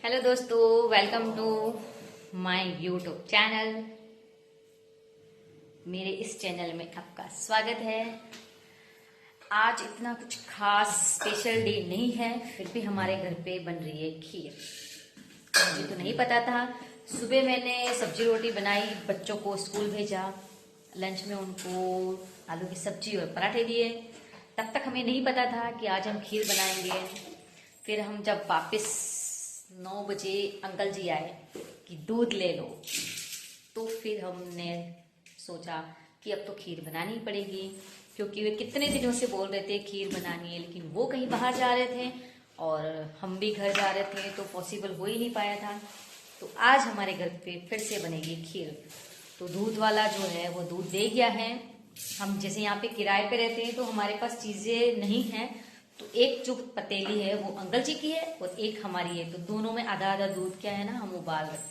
Hello दोस्तों, welcome to my YouTube channel. मेरे इस चैनल में आपका स्वागत है। आज इतना कुछ खास स्पेशल डे नहीं है, फिर भी हमारे घर पे बन रही है खीर। मुझे तो नहीं पता था। सुबह मैंने सब्जी रोटी बनाई, बच्चों को स्कूल भेजा, लंच में उनको आलू की सब्जी और पराठे दिए। तब तक हमें नहीं पता था कि आज हम खीर बनाएंगे। फिर हम जब वापस 9 बजे अंकल जी आए कि दूध ले लो, तो फिर हमने सोचा कि अब तो खीर बनानी ही पड़ेगी, क्योंकि वे कितने दिनों से बोल रहे थे खीर बनानी है, लेकिन वो कहीं बाहर जा रहे थे और हम भी घर जा रहे थे, तो पॉसिबल हो ही नहीं पाया था। तो आज हमारे घर पे फिर से बनेगी खीर। तो दूध वाला जो है वो दूध दे गया है। हम जैसे यहाँ पे किराए पे रहते हैं तो हमारे पास चीज़ें नहीं हैं, तो एक जो पतीली है वो अंकल जी की है और एक हमारी है, तो दोनों में आधा आधा दूध क्या है ना हम उबाल रहे हैं।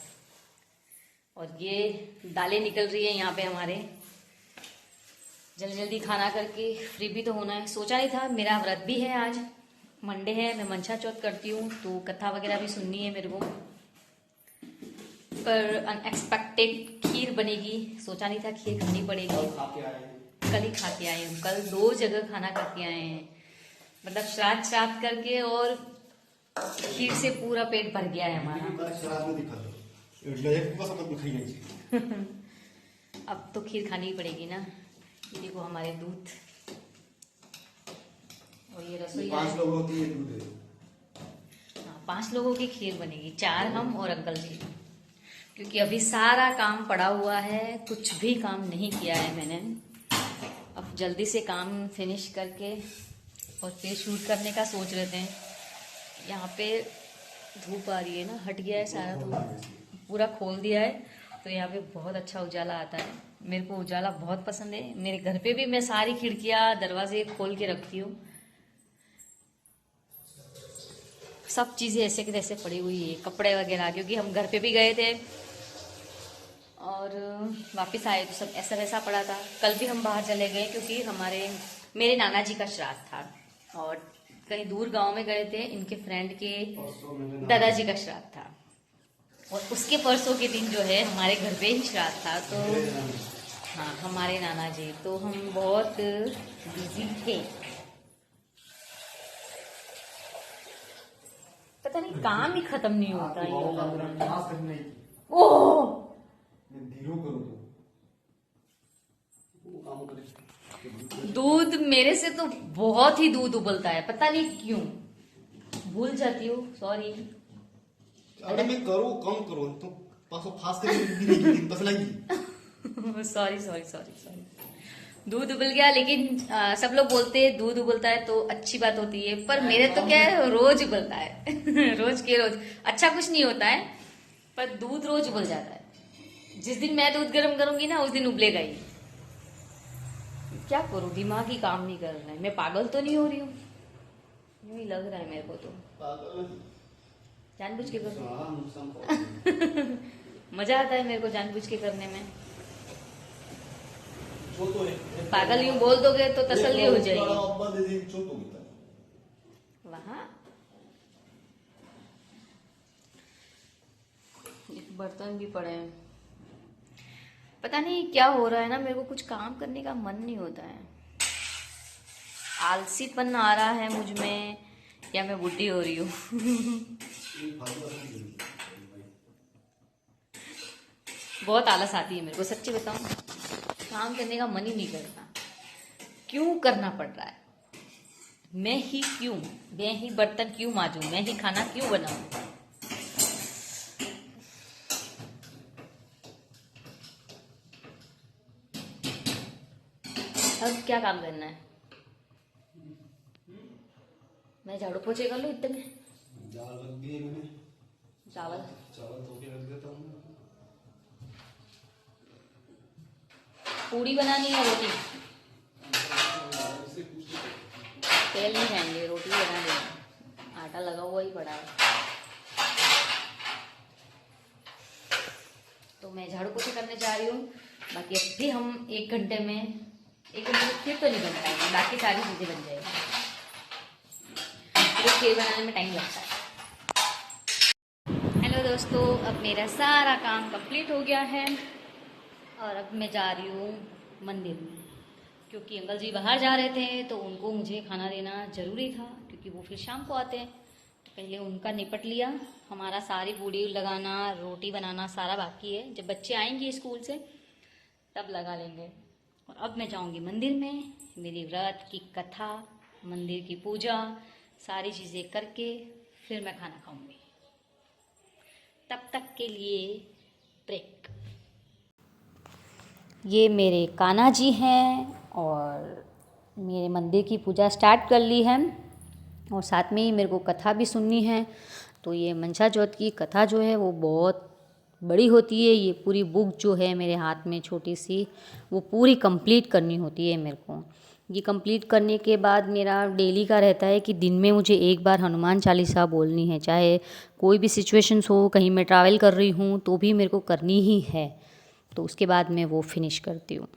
और ये दालें निकल रही है यहाँ पे हमारे। जल्दी जल्दी खाना करके फ्री भी तो होना है। सोचा नहीं था, मेरा व्रत भी है, आज मंडे है, मैं मंशा चौथ करती हूँ, तो कथा वगैरह भी सुननी है मेरे को। पर अनएक्सपेक्टेड खीर बनेगी, सोचा नहीं था खीर खानी पड़ेगी। कल ही खा के आए हूँ, कल 2 जगह खाना खा के आए हैं, मतलब श्राद्ध करके, और खीर से पूरा पेट भर गया है हमारा। अब तो खीर खानी ही पड़ेगी ना। ये देखो हमारे दूध, और ये रसोई 5 लोगों की दूध है। हाँ, 5 लोगों की खीर बनेगी, 4 हम और अंकल जी। क्योंकि अभी सारा काम पड़ा हुआ है, कुछ भी काम नहीं किया है मैंने। अब जल्दी से काम फिनिश करके और फिर शूट करने का सोच रहे थे। यहाँ पे धूप आ रही है ना, हट गया है सारा धूप, पूरा खोल दिया है, तो यहाँ पे बहुत अच्छा उजाला आता है। मेरे को उजाला बहुत पसंद है। मेरे घर पे भी मैं सारी खिड़कियाँ दरवाजे खोल के रखती हूँ। सब चीज़ें ऐसे के तैसे पड़ी हुई है, कपड़े वगैरह, क्योंकि हम घर पे भी गए थे और वापस आए तो सब ऐसा वैसा पड़ा था। कल भी हम बाहर चले गए क्योंकि मेरे नाना जी का श्राद्ध था, और कहीं दूर गांव में गए थे, इनके फ्रेंड के दादाजी का श्राद्ध था, और उसके परसों के दिन जो है हमारे घर पे ही श्राद्ध था। तो हाँ, हमारे नाना जी, तो हम बहुत बिजी थे। पता नहीं काम ही खत्म नहीं होता है। ओह, दूध मेरे से तो बहुत ही दूध उबलता है, पता नहीं क्यों, भूल जाती हूँ, सॉरी। अरे मैं करूँ कम करूँ तो पासो फास्ट नहीं बस लगी। सॉरी सॉरी सॉरी सॉरी, दूध उबल गया। लेकिन सब लोग बोलते हैं दूध उबलता है तो अच्छी बात होती है, पर मेरे तो क्या है, रोज उबलता है। रोज के रोज अच्छा कुछ नहीं होता है, पर दूध रोज उबल जाता है। जिस दिन मैं दूध गर्म करूंगी ना, उस दिन उबलेगा ही। क्या करूं, दिमाग ही काम नहीं कर रहा है। मैं पागल तो नहीं हो रही हूँ, यूं ही लग रहा है मेरे को तो। जानबूझ के करूं। मजा आता है मेरे को जानबूझ के करने में। पागल यूं बोल दोगे तो तसल्ली हो जाएगी। वहाँ बर्तन भी पड़े हैं, पता नहीं क्या हो रहा है ना, मेरे को कुछ काम करने का मन नहीं होता है। आलसीपन आ रहा है मुझ में, या मैं बुढ़ी हो रही हूँ। बहुत आलस आती है मेरे को, सच्ची बताऊं, काम करने का मन ही नहीं करता। क्यों करना पड़ रहा है, मैं ही बर्तन क्यों मांजूं, मैं ही खाना क्यों बनाऊं। अब क्या काम करना है, मैं झाड़ू पोछे कर लूं इतने में। चावल धो के रख देता हूँ। पूड़ी बनानी है, रोटी, तेल नहीं खाएंगे, रोटी बना देंगे, आटा लगा हुआ ही पड़ा है। तो मैं झाड़ू पोछे करने जा रही हूँ। बाकी अब भी हम 1 घंटे में खीर तो नहीं बन पाएगी, बाकी सारी चीजें बन जाएगी। तो खीर बनाने में टाइम लगता है। दोस्तों, अब मेरा सारा काम कंप्लीट हो गया है और अब मैं जा रही हूँ मंदिर में, क्योंकि अंकल जी बाहर जा रहे थे तो उनको मुझे खाना देना ज़रूरी था, क्योंकि वो फिर शाम को आते हैं। तो पहले उनका निपट लिया, हमारा सारी बूड़ी लगाना, रोटी बनाना सारा बाकी है। जब बच्चे आएंगे स्कूल से तब लगा लेंगे। और अब मैं जाऊंगी मंदिर में, मेरी व्रत की कथा, मंदिर की पूजा, सारी चीज़ें करके फिर मैं खाना खाऊंगी। तब तक के लिए ब्रेक। ये मेरे कान्हा जी हैं और मेरे मंदिर की पूजा स्टार्ट कर ली है और साथ में ही मेरे को कथा भी सुननी है। तो ये मनसा चौथ की कथा जो है वो बहुत बड़ी होती है। ये पूरी बुक जो है मेरे हाथ में छोटी सी, वो पूरी कंप्लीट करनी होती है मेरे को। ये कंप्लीट करने के बाद मेरा डेली का रहता है कि दिन में मुझे एक बार हनुमान चालीसा बोलनी है, चाहे कोई भी सिचुएशंस हो, कहीं मैं ट्रैवल कर रही हूँ तो भी मेरे को करनी ही है। तो उसके बाद मैं वो फिनिश करती हूँ।